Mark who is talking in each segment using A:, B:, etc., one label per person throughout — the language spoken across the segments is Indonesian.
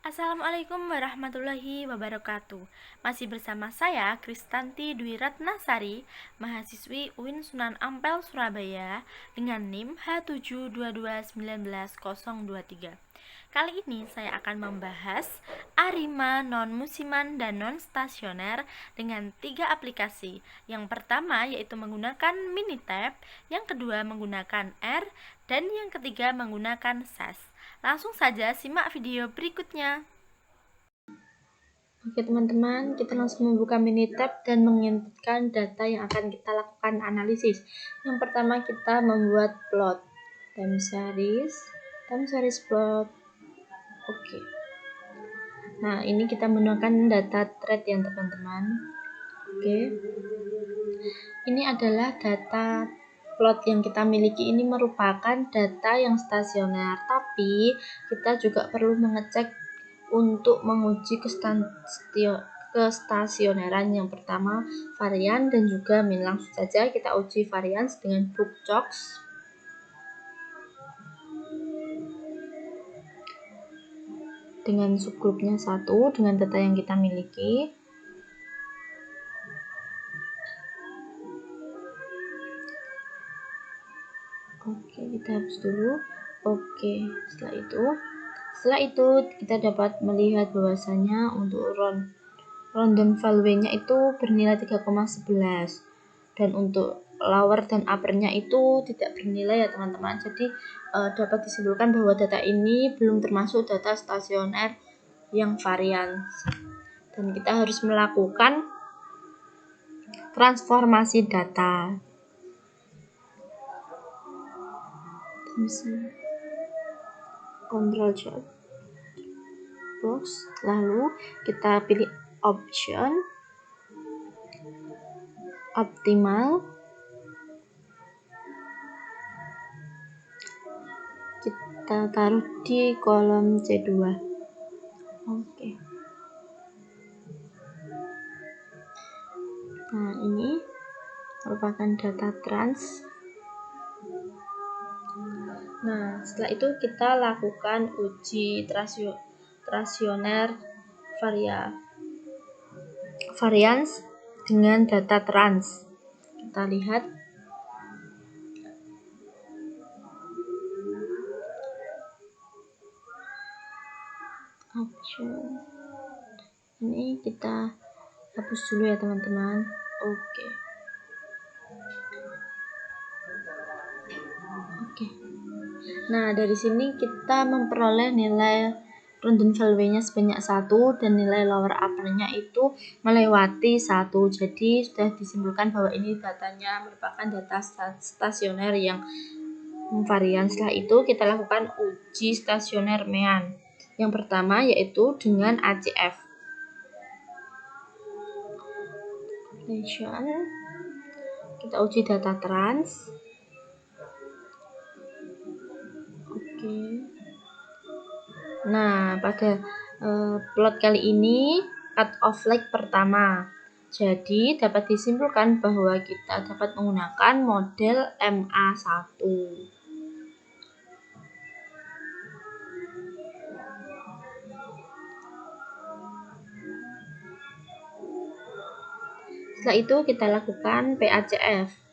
A: Assalamualaikum warahmatullahi wabarakatuh. Masih bersama saya Kristanti Dwi Ratnasari, mahasiswi UIN Sunan Ampel Surabaya dengan NIM H722191023. Kali ini saya akan membahas Arima non-musiman dan non-stasioner dengan 3 aplikasi. Yang pertama yaitu menggunakan Minitab, yang kedua menggunakan R, dan yang ketiga menggunakan SAS. Langsung saja simak video berikutnya.
B: Oke teman-teman, kita langsung membuka Minitab dan menginputkan data yang akan kita lakukan analisis. Yang pertama kita membuat plot time series plot. Oke. Nah, ini kita menggunakan data thread ya teman-teman. Oke. Ini adalah data plot yang kita miliki. Ini merupakan data yang stasioner, tapi kita juga perlu mengecek untuk menguji kestasioneran. Yang pertama varian dan juga min. Langsung saja kita uji varian dengan bookchalks. Dengan subgrupnya 1 dengan data yang kita miliki. Oke, kita hapus dulu. Oke, setelah itu kita dapat melihat bahwasanya untuk random value-nya itu bernilai 3,11 dan untuk lower dan upper-nya itu tidak bernilai ya teman-teman. Jadi dapat disimpulkan bahwa data ini belum termasuk data stasioner yang varian, dan kita harus melakukan transformasi data. Control Shift box, lalu kita pilih option optimal, kita taruh di kolom C2. Oke. Nah, ini merupakan data trans. Nah, setelah itu kita lakukan uji trasioner varians dengan data trans. Kita lihat. Option. Ini kita hapus dulu ya teman-teman. Oke. Nah, dari sini kita memperoleh nilai random value-nya sebanyak 1 dan nilai lower upper-nya itu melewati 1. Jadi sudah disimpulkan bahwa ini datanya merupakan data stasioner yang varian. Setelah itu kita lakukan uji stasioner mean. Yang pertama yaitu dengan ACF. Kita uji data trans. Nah, pada plot kali ini cut off leg pertama. Jadi dapat disimpulkan bahwa kita dapat menggunakan model MA1. Setelah itu kita lakukan PACF.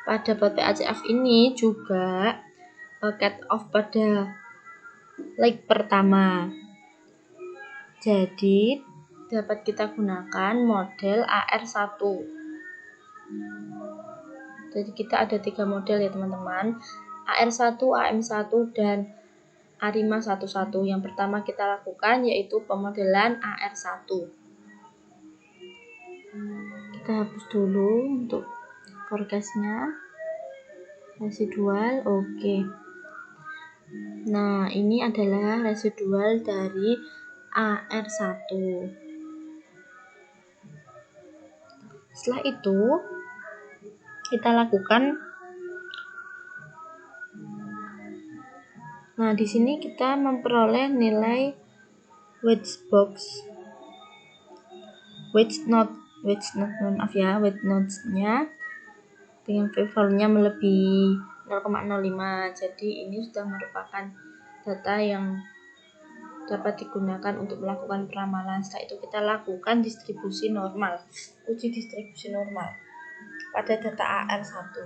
B: Pada plot PACF ini juga cut off pada leg pertama. Jadi dapat kita gunakan model AR1. Jadi kita ada 3 model ya teman-teman. AR1, AM1 dan Arima 11. Yang pertama kita lakukan yaitu pemodelan AR1. Kita hapus dulu untuk forecast-nya. Residual, oke. Nah, ini adalah residual dari AR1. Setelah itu kita lakukan. Nah, di sini kita memperoleh nilai wedge nodes-nya dengan value-nya melebihi 0,05. Jadi ini sudah merupakan data yang dapat digunakan untuk melakukan peramalan. Setelah itu kita lakukan distribusi normal, uji distribusi normal pada data AR1.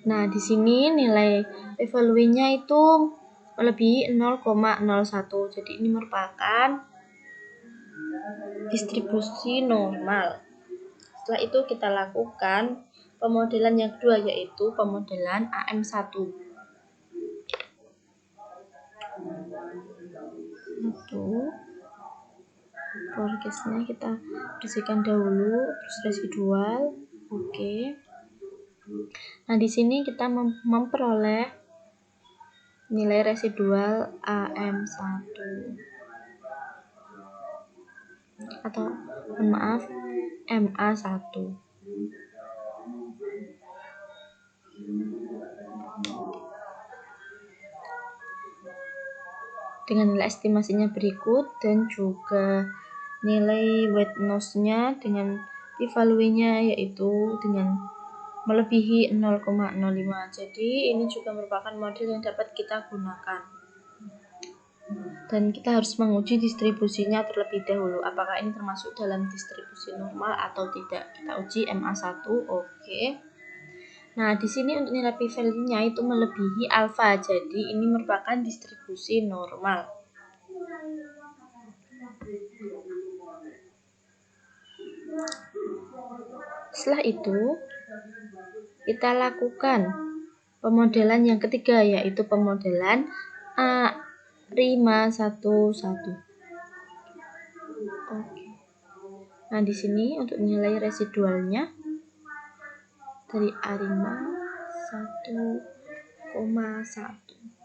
B: Nah, di sini nilai p-value-nya itu melebihi 0,01. Jadi ini merupakan distribusi normal. Setelah itu kita lakukan pemodelan yang kedua, yaitu pemodelan AM1. Forecast-nya kita bersihkan dahulu, terus residual. Oke. Nah, di sini kita memperoleh nilai residual AM1 atau MA1. Dengan nilai estimasinya berikut dan juga nilai weight loss-nya dengan p-value-nya yaitu dengan melebihi 0,05. Jadi ini juga merupakan model yang dapat kita gunakan. Dan kita harus menguji distribusinya terlebih dahulu. Apakah ini termasuk dalam distribusi normal atau tidak? Kita uji MA1. Oke. Nah, di sini untuk nilai p-value-nya itu melebihi alfa. Jadi ini merupakan distribusi normal. Setelah itu, kita lakukan pemodelan yang ketiga, yaitu pemodelan A511. Oke. Nah, di sini untuk nilai residualnya dari A5 1,1.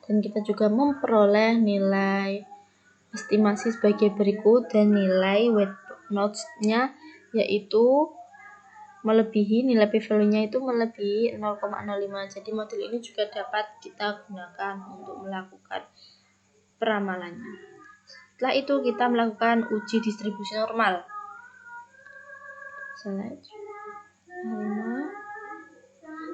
B: Dan kita juga memperoleh nilai estimasi sebagai berikut dan nilai weight loss-nya yaitu melebihi nilai p-value-nya itu melebihi 0,05. Jadi model ini juga dapat kita gunakan untuk melakukan peramalannya. Setelah itu kita melakukan uji distribusi normal.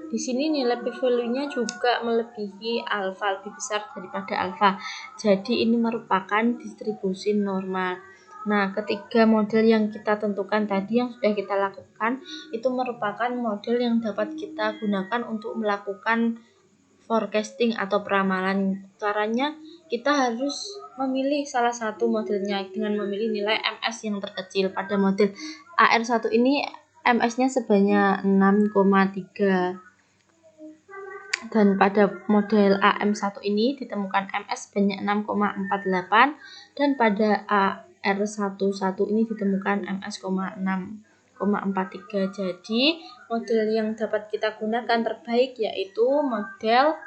B: Di sini nilai p-value-nya juga melebihi alfa, lebih besar daripada alfa. Jadi ini merupakan distribusi normal. Nah, ketiga model yang kita tentukan tadi yang sudah kita lakukan itu merupakan model yang dapat kita gunakan untuk melakukan forecasting atau peramalan. Caranya kita harus memilih salah satu modelnya dengan memilih nilai MS yang terkecil. Pada model AR1 ini MS-nya sebanyak 6,3. Dan pada model AM1 ini ditemukan MS sebanyak 6,48 dan pada AR11 ini ditemukan MS 6,43. Jadi model yang dapat kita gunakan terbaik yaitu model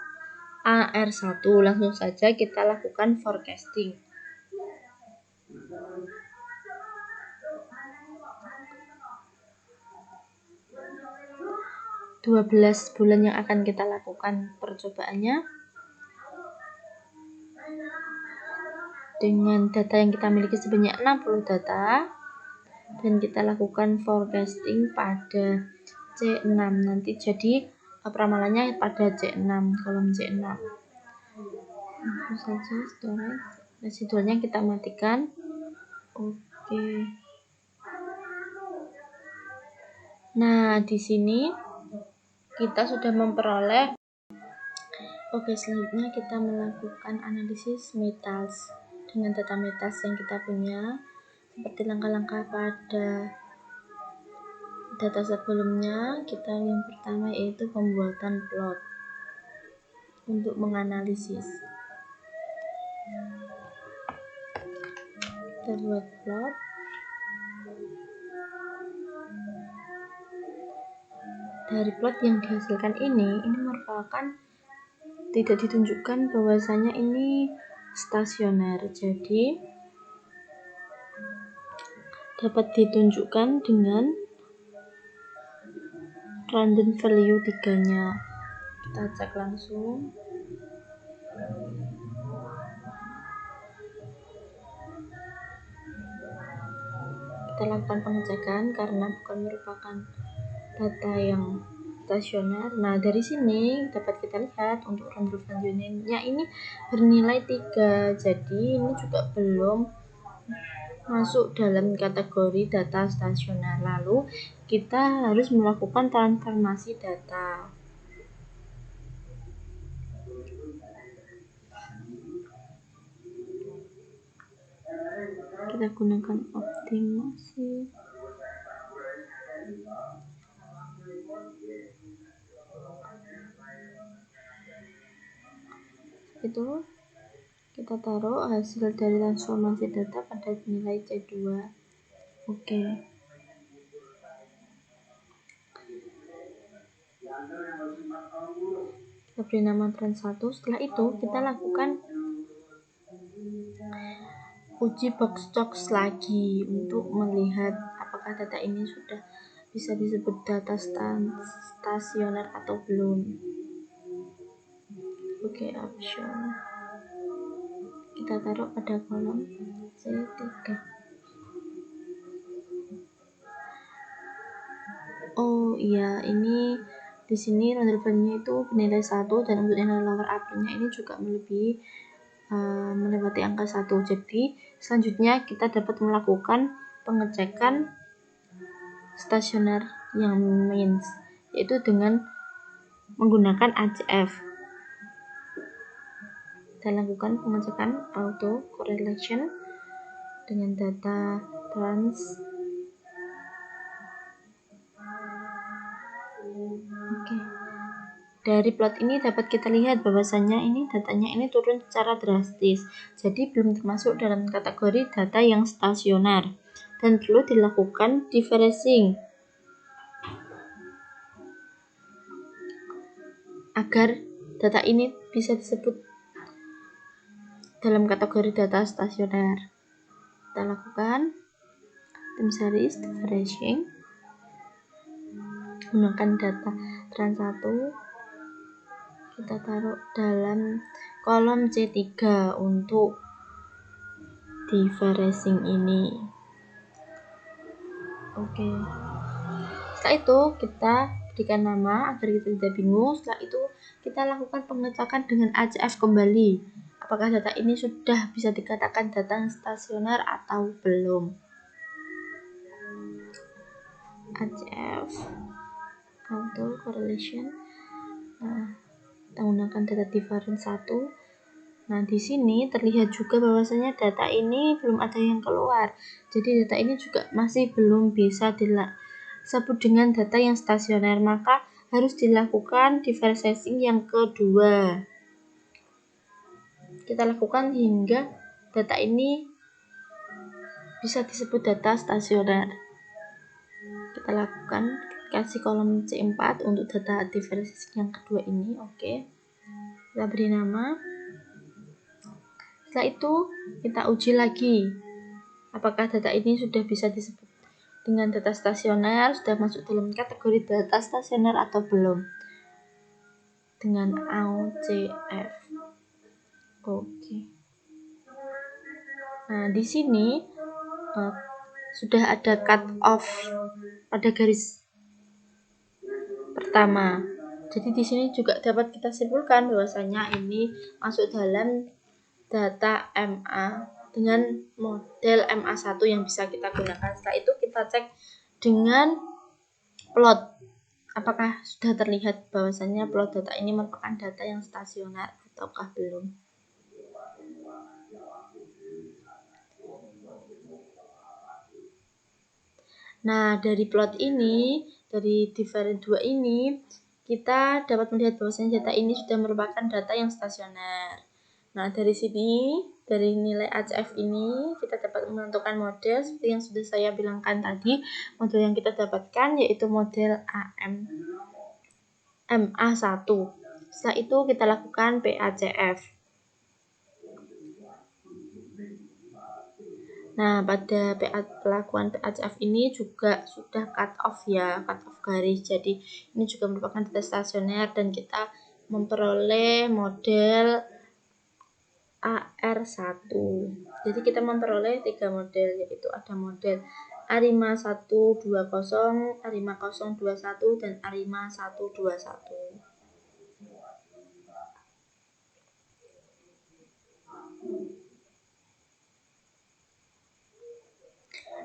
B: AR1. Langsung saja kita lakukan forecasting. 12 bulan yang akan kita lakukan percobaannya dengan data yang kita miliki sebanyak 60 data dan kita lakukan forecasting pada C6 nanti. Jadi peramalannya pada C6, kolom C6. Langsung saja storage residualnya kita matikan. Oke. Nah, di sini kita sudah memperoleh. Oke, selanjutnya kita melakukan analisis metals dengan data metals yang kita punya seperti langkah-langkah pada data sebelumnya. Kita yang pertama yaitu pembuatan plot untuk menganalisis. Kita buat plot. Dari plot yang dihasilkan ini merupakan tidak ditunjukkan bahwasanya ini stasioner. Jadi dapat ditunjukkan dengan random value 3-nya. Kita cek langsung. kita lakukan pengecekan karena bukan merupakan data yang stasioner. Nah, dari sini dapat kita lihat untuk Randolph-Field Union-nya ini bernilai 3, jadi ini juga belum masuk dalam kategori data stasioner. Lalu kita harus melakukan transformasi data. Kita gunakan optimasi. Itu kita taruh hasil dari transformasi data pada nilai C2. Oke. Kita beri nama trend 1. Setelah itu kita lakukan uji box box lagi untuk melihat apakah data ini sudah bisa disebut data stasioner atau belum. Oke, option. Kita taruh pada kolom C3. Oh iya, ini di sini Randolph-nya itu bernilai 1 dan untuk nilai lower upper-nya ini juga melewati angka 1. Jadi selanjutnya kita dapat melakukan pengecekan stasioner yang means, yaitu dengan menggunakan ACF. Kita lakukan pengecekan auto correlation dengan data trans. Oke. Dari plot ini dapat kita lihat bahwasannya ini datanya ini turun secara drastis. Jadi belum termasuk dalam kategori data yang stasioner dan perlu dilakukan differencing agar data ini bisa disebut dalam kategori data stasioner. Kita lakukan time series differentiating gunakan data trans 1, kita taruh dalam kolom C3 untuk differencing ini. Oke. Setelah itu kita berikan nama agar kita tidak bingung. Setelah itu kita lakukan pengecekan dengan ACF kembali. Apakah data ini sudah bisa dikatakan data stasioner atau belum? ACF auto correlation. Nah, kita menggunakan data difference 1. Nah, di sini terlihat juga bahwasanya data ini belum ada yang keluar. Jadi data ini juga masih belum bisa disebut dengan data yang stasioner, maka harus dilakukan differentiating yang kedua. Kita lakukan hingga data ini bisa disebut data stasioner. Kita lakukan kasih kolom C4 untuk data differentiating yang kedua ini. Oke. Kita beri nama. Setelah itu kita uji lagi apakah data ini sudah bisa disebut dengan data stasioner, sudah masuk dalam kategori data stasioner atau belum, dengan ACF. Oke. Nah, di sini sudah ada cut off pada garis pertama. Jadi di sini juga dapat kita simpulkan bahwasanya ini masuk dalam data MA dengan model MA1 yang bisa kita gunakan. Setelah itu kita cek dengan plot. Apakah sudah terlihat bahwasanya plot data ini merupakan data yang stasioner ataukah belum? Nah, dari plot ini, dari different 2 ini, kita dapat melihat bahwasanya data ini sudah merupakan data yang stasioner. Nah, dari sini, dari nilai ACF ini, kita dapat menentukan model seperti yang sudah saya bilangkan tadi. Model yang kita dapatkan yaitu model MA1. Setelah itu kita lakukan PACF. Nah, pada pelakuan PACF ini juga sudah cut off ya, cut off garis. Jadi ini juga merupakan data stasioner dan kita memperoleh model AR1. Jadi kita memperoleh 3 model, yaitu ada model Arima 120, Arima 021, dan Arima 121.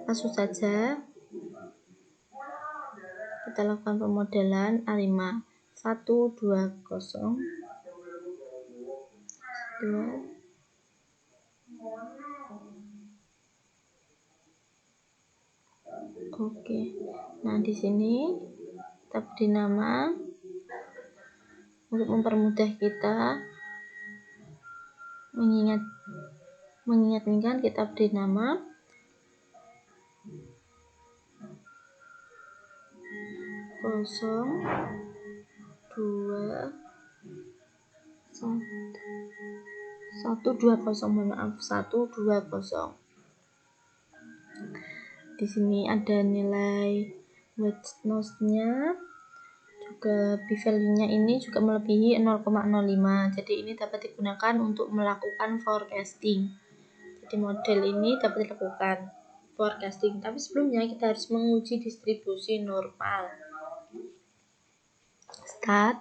B: Langsung saja kita lakukan pemodelan Arima 120 2. Oke. Nah, di sini kita beri nama untuk mempermudah kita mengingat kita beri nama 120. Di sini ada nilai weight notes-nya, juga p-value-nya ini juga melebihi 0,05. Jadi ini dapat digunakan untuk melakukan forecasting. Jadi model ini dapat dilakukan forecasting, tapi sebelumnya kita harus menguji distribusi normal. Start.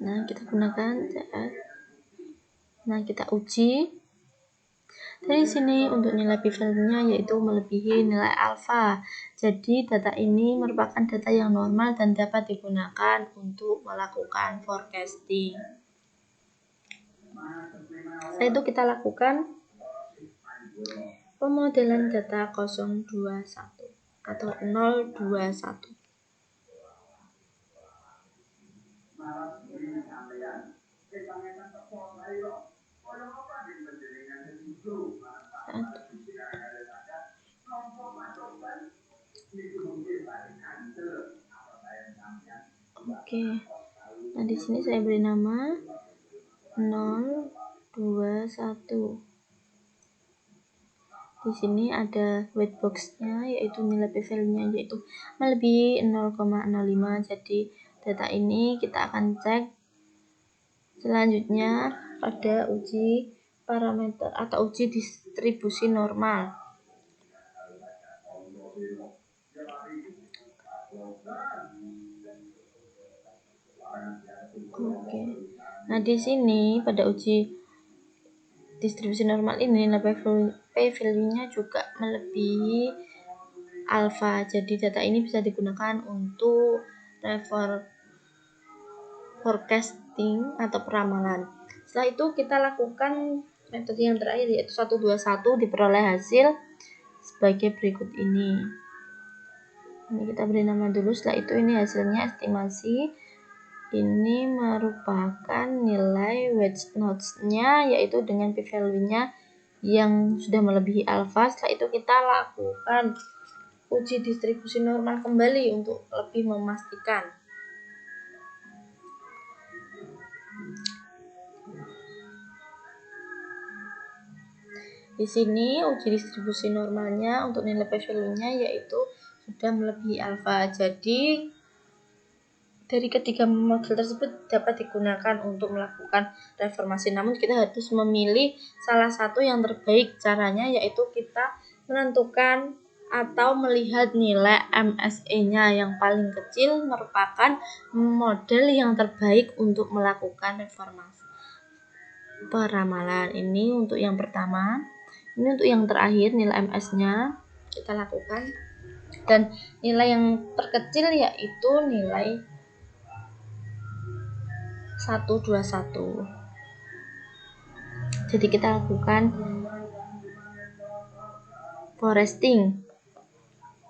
B: Nah, kita gunakan CR. Nah, kita uji. Dari sini untuk nilai p-value-nya yaitu melebihi nilai alfa. Jadi data ini merupakan data yang normal dan dapat digunakan untuk melakukan forecasting. Setelah itu kita lakukan pemodelan data 021 atau 021. Oke. Nah, di sini saya beri nama 021. Di sini ada weight box-nya yaitu nilai p-value-nya yaitu melebihi 0,05. Jadi data ini kita akan cek selanjutnya pada uji parameter atau uji distribusi normal. Oke. Nah, di sini pada uji distribusi normal ini nilai p-value-nya juga melebihi alfa. Jadi data ini bisa digunakan untuk forecasting atau peramalan. Setelah itu kita lakukan metode yang terakhir yaitu 121, diperoleh hasil sebagai berikut ini. Ini kita beri nama dulu. Setelah itu ini hasilnya estimasi. Ini merupakan nilai weight notes-nya yaitu dengan p-value-nya yang sudah melebihi alfa. Setelah itu kita lakukan uji distribusi normal kembali untuk lebih memastikan. Di sini uji distribusi normalnya untuk nilai p-value-nya yaitu sudah melebihi alfa. Jadi dari ketiga model tersebut dapat digunakan untuk melakukan reformasi. Namun kita harus memilih salah satu yang terbaik. Caranya yaitu kita menentukan atau melihat nilai MSE-nya yang paling kecil merupakan model yang terbaik untuk melakukan reformasi peramalan. Ini untuk yang pertama. Ini untuk yang terakhir nilai MS-nya kita lakukan. Dan nilai yang terkecil yaitu nilai 121. Jadi kita lakukan forecasting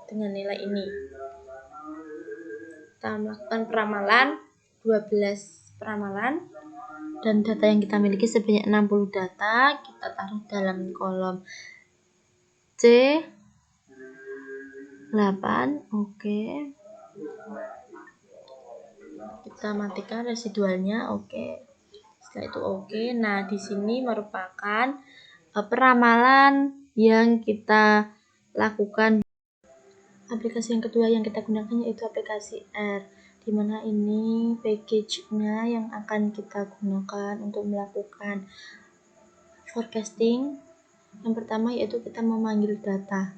B: dengan nilai ini. Kita melakukan peramalan 12 peramalan dan data yang kita miliki sebanyak 60 data. Kita taruh dalam kolom C8. Oke. Kita matikan residualnya. Oke. Setelah itu oke. Nah, di sini merupakan peramalan yang kita lakukan. Aplikasi yang kedua yang kita gunakan yaitu aplikasi R. dimana ini package-nya yang akan kita gunakan untuk melakukan forecasting. Yang pertama yaitu kita memanggil data.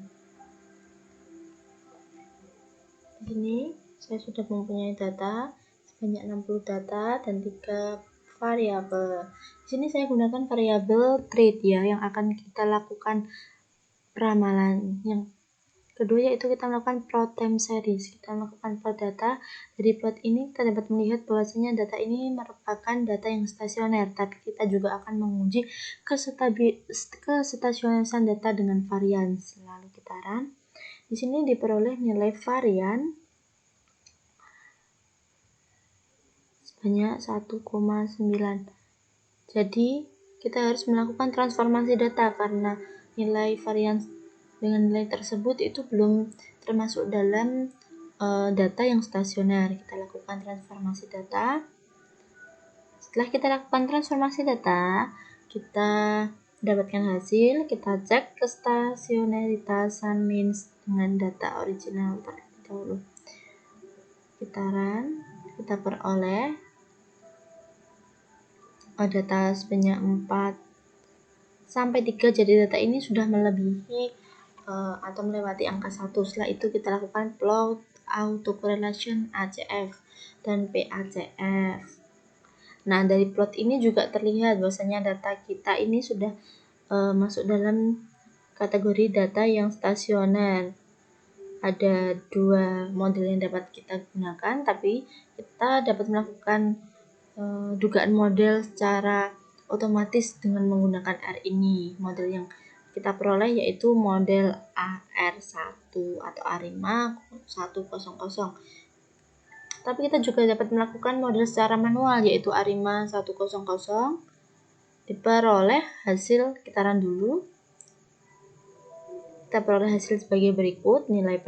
B: Di sini saya sudah mempunyai data sebanyak 60 data dan 3 variabel. Di sini saya gunakan variabel trade ya, yang akan kita lakukan peramalan. Yang kedua yaitu kita melakukan plot time series. Kita melakukan plot data. Dari plot ini kita dapat melihat bahwasanya data ini merupakan data yang stasioner, tapi kita juga akan menguji kestasionasan data dengan varians. Lalu kita run. Di sini diperoleh nilai varian sebanyak 1,9. Jadi kita harus melakukan transformasi data karena nilai varian dengan nilai tersebut itu belum termasuk dalam data yang stasioner. Kita lakukan transformasi data. Setelah kita lakukan transformasi data, kita dapatkan hasil, kita cek kestasioneritasan means dengan data original terlebih dahulu. Kita run, kita peroleh data sebanyak 4 sampai 3, jadi data ini sudah melebihi atau melewati angka 1. Setelah itu kita lakukan plot autocorrelation ACF dan PACF. Nah, dari plot ini juga terlihat bahwasanya data kita ini sudah masuk dalam kategori data yang stasioner. Ada 2 model yang dapat kita gunakan, tapi kita dapat melakukan dugaan model secara otomatis dengan menggunakan R ini. Model yang kita peroleh yaitu model AR1 atau ARIMA 100. Tapi kita juga dapat melakukan model secara manual yaitu ARIMA 100. Diperoleh hasil, kita run dulu. Kita peroleh hasil sebagai berikut, nilai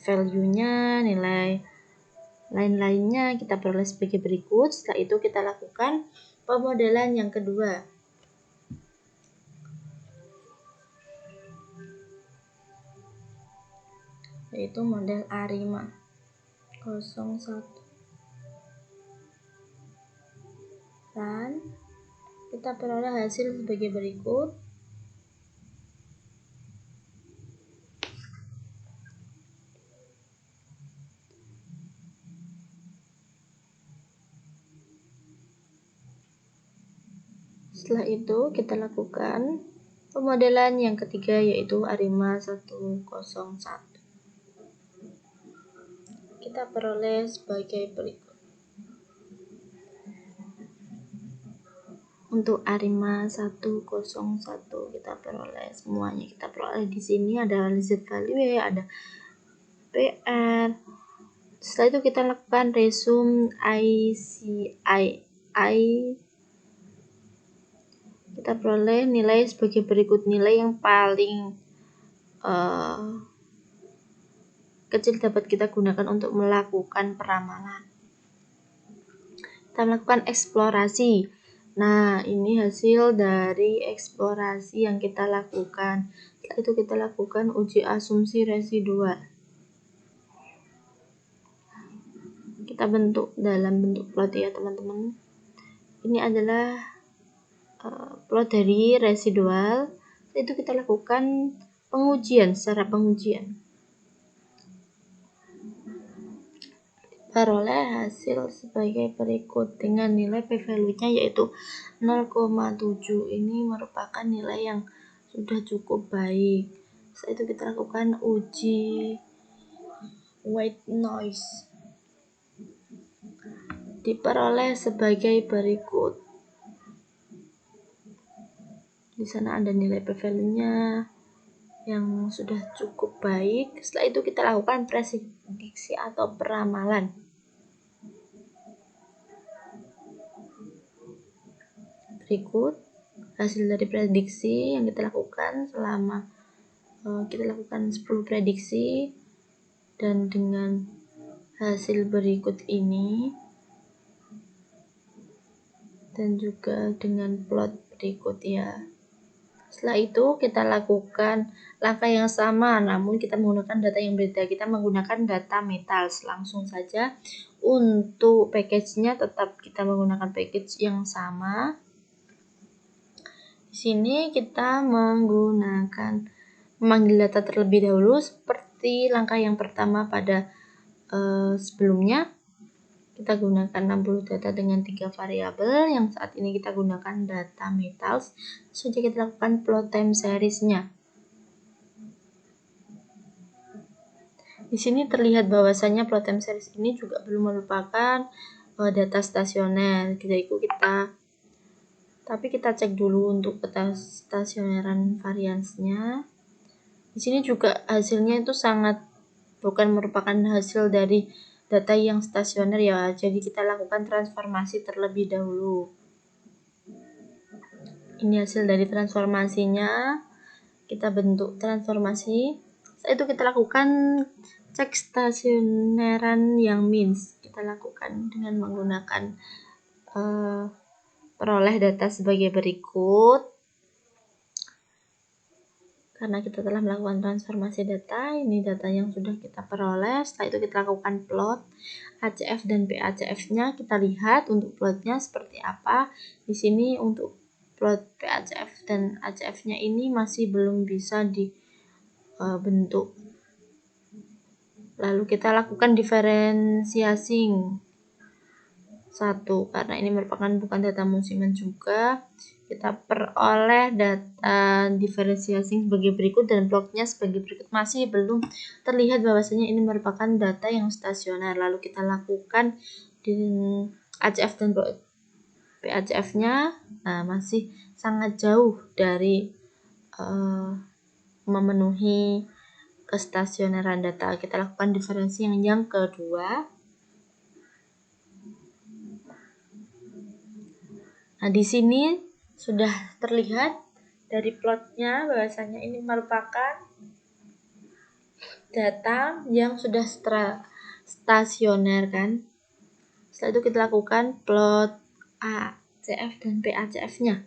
B: value-nya, nilai lain-lainnya kita peroleh sebagai berikut. Setelah itu kita lakukan pemodelan yang kedua, yaitu model ARIMA 01. Dan kita peroleh hasil sebagai berikut. Setelah itu kita lakukan pemodelan yang ketiga yaitu ARIMA 101. Kita peroleh sebagai berikut. Untuk ARIMA 101 kita peroleh semuanya. Kita peroleh di sini ada Z value, ada PR. Setelah itu kita lakukan resume ICII. Kita peroleh nilai sebagai berikut. Nilai yang paling kecil dapat kita gunakan untuk melakukan peramalan. Kita melakukan eksplorasi. Nah, ini hasil dari eksplorasi yang kita lakukan. Setelah itu kita lakukan uji asumsi residual. Kita bentuk dalam bentuk plot ya teman-teman. Ini adalah plot dari residual. Setelah itu kita lakukan pengujian, secara pengujian. Peroleh hasil sebagai berikut dengan nilai p-value-nya yaitu 0,7. Ini merupakan nilai yang sudah cukup baik. Setelah itu kita lakukan uji white noise. Diperoleh sebagai berikut. Di sana ada nilai p-value-nya yang sudah cukup baik. Setelah itu kita lakukan prediksi atau peramalan. Berikut hasil dari prediksi yang kita lakukan selama kita lakukan 10 prediksi, dan dengan hasil berikut ini dan juga dengan plot berikut ya. Setelah itu kita lakukan langkah yang sama, namun kita menggunakan data yang berbeda. Kita menggunakan data metals. Langsung saja untuk package-nya tetap kita menggunakan package yang sama. Di sini kita menggunakan memanggil data terlebih dahulu seperti langkah yang pertama pada sebelumnya. Kita gunakan 60 data dengan 3 variabel yang saat ini kita gunakan data metals. Saja kita lakukan plot time series-nya. Di sini terlihat bahwasanya plot time series ini juga belum merupakan data stasioner. Tapi kita cek dulu untuk stasioneran variansnya. Di sini juga hasilnya itu bukan merupakan hasil dari data yang stasioner ya, jadi kita lakukan transformasi terlebih dahulu. Ini hasil dari transformasinya, kita bentuk transformasi. Setelah itu kita lakukan cek stasioneran yang means. Kita lakukan dengan menggunakan peroleh data sebagai berikut. Karena kita telah melakukan transformasi data, ini data yang sudah kita peroleh. Setelah itu kita lakukan plot ACF dan PACF-nya. Kita lihat untuk plotnya seperti apa. Di sini untuk plot PACF dan ACF-nya ini masih belum bisa dibentuk. Lalu kita lakukan diferensiasi 1, karena ini merupakan bukan data musiman juga. Kita peroleh data diferensiasi sebagai berikut dan bloknya sebagai berikut. Masih belum terlihat bahwasanya ini merupakan data yang stasioner. Lalu kita lakukan di ACF dan blok PACF-nya. Nah, masih sangat jauh dari memenuhi kestasioneran data. Kita lakukan diferensi yang kedua. Nah, di sini sudah terlihat dari plotnya bahwasanya ini merupakan data yang sudah stasioner kan. Setelah itu kita lakukan plot ACF dan PACF-nya.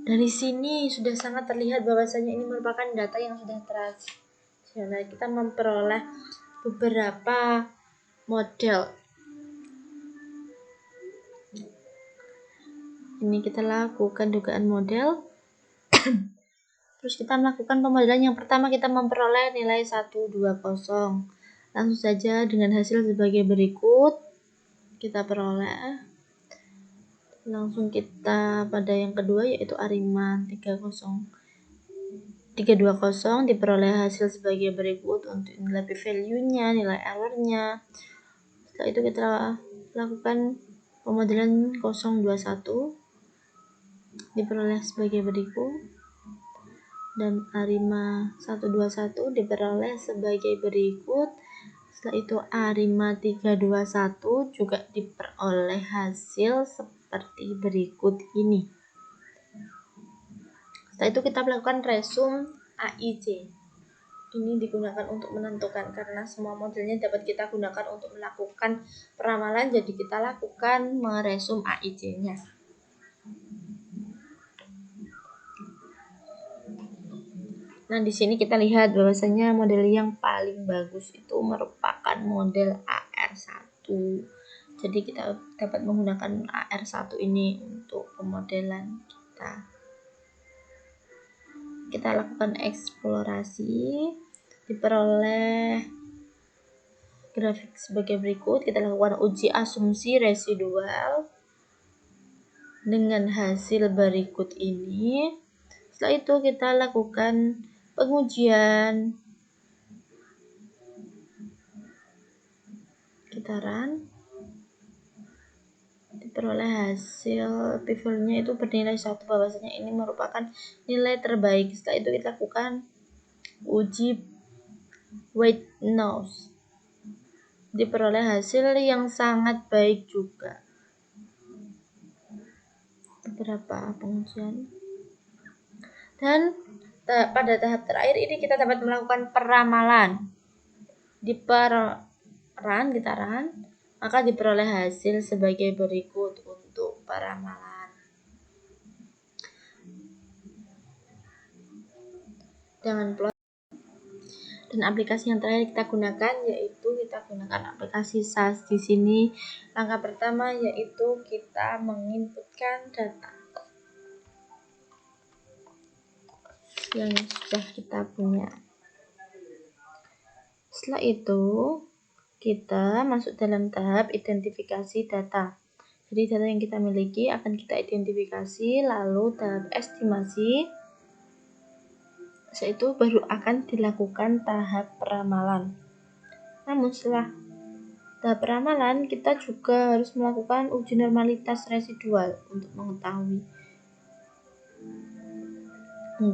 B: Dari sini sudah sangat terlihat bahwasanya ini merupakan data yang sudah stasioner. Kita memperoleh beberapa model. Ini kita lakukan dugaan model. Terus kita melakukan pemodelan. Yang pertama kita memperoleh nilai 120. Langsung saja dengan hasil sebagai berikut. Kita peroleh. Langsung kita pada yang kedua yaitu ARIMA 320 diperoleh hasil sebagai berikut untuk nilai p-value-nya, nilai error-nya. Setelah itu kita lakukan pemodelan 021 diperoleh sebagai berikut, dan ARIMA 121 diperoleh sebagai berikut. Setelah itu ARIMA 321 juga diperoleh hasil seperti berikut ini. Setelah itu kita melakukan resume AIC. Ini digunakan untuk menentukan, karena semua modelnya dapat kita gunakan untuk melakukan peramalan, jadi kita lakukan meresum AIC-nya. Nah, di sini kita lihat bahwasanya model yang paling bagus itu merupakan model AR1. Jadi kita dapat menggunakan AR1 ini untuk pemodelan kita. Kita lakukan eksplorasi, diperoleh grafik sebagai berikut. Kita lakukan uji asumsi residual dengan hasil berikut ini. Setelah itu kita lakukan pengujian. Kita run. Diperoleh hasil p-value-nya itu bernilai 1, bahwasanya ini merupakan nilai terbaik. Setelah itu kita lakukan uji weight noise. Diperoleh hasil yang sangat baik juga. Beberapa pengujian. Dan pada tahap terakhir ini kita dapat melakukan peramalan. Kita run, maka diperoleh hasil sebagai berikut untuk peramalan. dengan plot. Dan aplikasi yang terakhir kita gunakan yaitu kita gunakan aplikasi SAS. Di sini langkah pertama yaitu kita menginputkan data yang sudah kita punya. Setelah itu kita masuk dalam tahap identifikasi data. Jadi data yang kita miliki akan kita identifikasi, lalu tahap estimasi. Setelah itu baru akan dilakukan tahap peramalan. Namun setelah tahap peramalan, kita juga harus melakukan uji normalitas residual untuk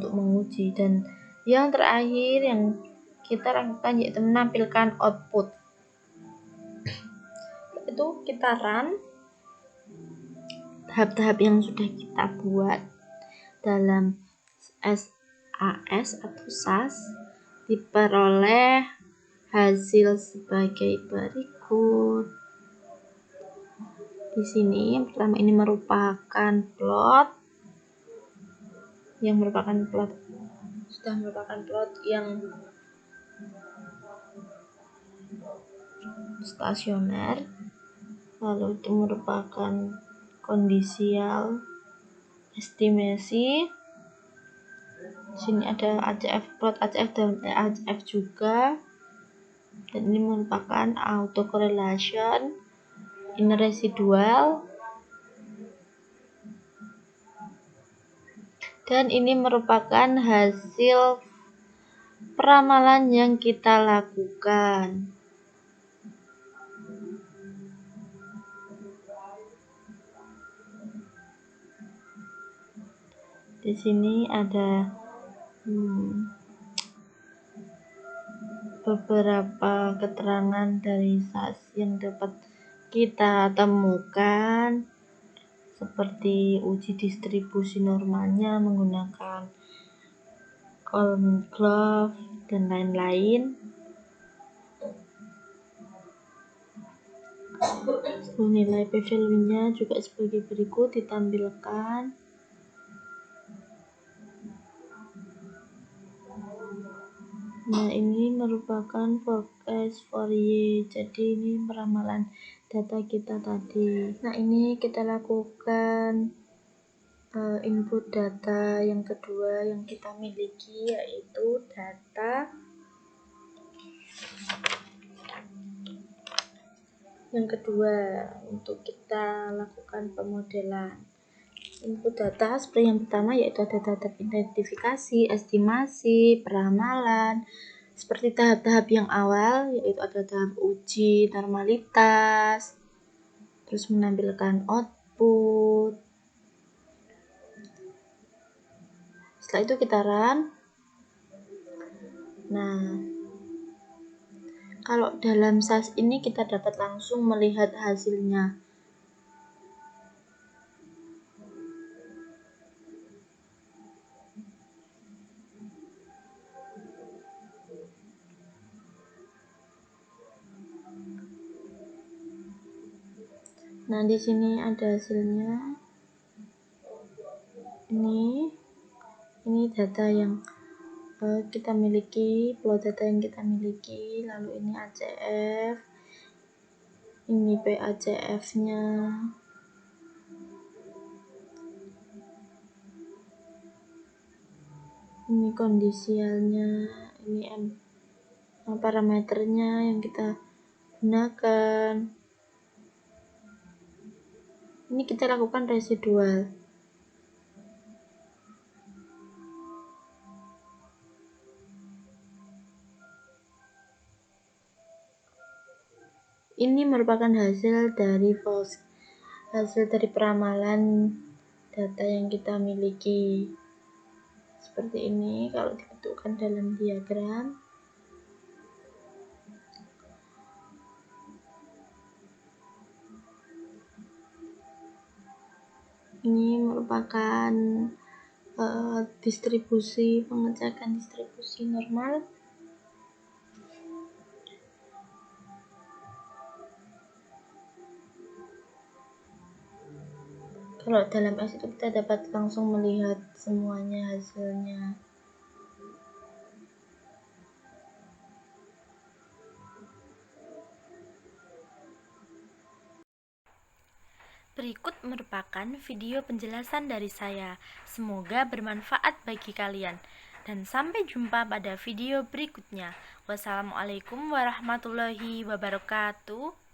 B: menguji. Dan yang terakhir yang kita lakukan yaitu menampilkan output. Itu kita run tahap-tahap yang sudah kita buat dalam SAS atau SAS, diperoleh hasil sebagai berikut. Di sini yang pertama ini merupakan plot yang stasioner, lalu itu merupakan kondisial estimasi. Di sini ada plot ACF dan EACF juga, dan ini merupakan autocorrelation in residual, dan ini merupakan hasil peramalan yang kita lakukan. Di sini ada beberapa keterangan dari SAS yang dapat kita temukan, seperti uji distribusi normalnya menggunakan Kolmogorov dan lain-lain. Nilai p-value-nya juga sebagai berikut ditampilkan. Nah, ini merupakan forecast for Y, jadi ini peramalan data kita tadi. Nah, ini kita lakukan input data yang kedua yang kita miliki, yaitu data yang kedua untuk kita lakukan pemodelan. Input data seperti yang pertama yaitu ada data identifikasi, estimasi, peramalan. Seperti tahap-tahap yang awal yaitu ada tahap uji normalitas, terus menampilkan output. Setelah itu kita run. Nah, kalau dalam SAS ini kita dapat langsung melihat hasilnya. Nah, di sini ada hasilnya. Ini data yang kita miliki, plot data yang kita miliki, lalu ini ACF, ini PACF-nya, ini kondisialnya, ini parameternya yang kita gunakan. Ini kita lakukan residual. Ini merupakan hasil dari peramalan data yang kita miliki. Seperti ini kalau dibentukkan dalam diagram. Ini merupakan pengecekan distribusi normal. Kalau dalam S itu kita dapat langsung melihat semuanya hasilnya.
A: Berikut merupakan video penjelasan dari saya. Semoga bermanfaat bagi kalian. Dan sampai jumpa pada video berikutnya. Wassalamualaikum warahmatullahi wabarakatuh.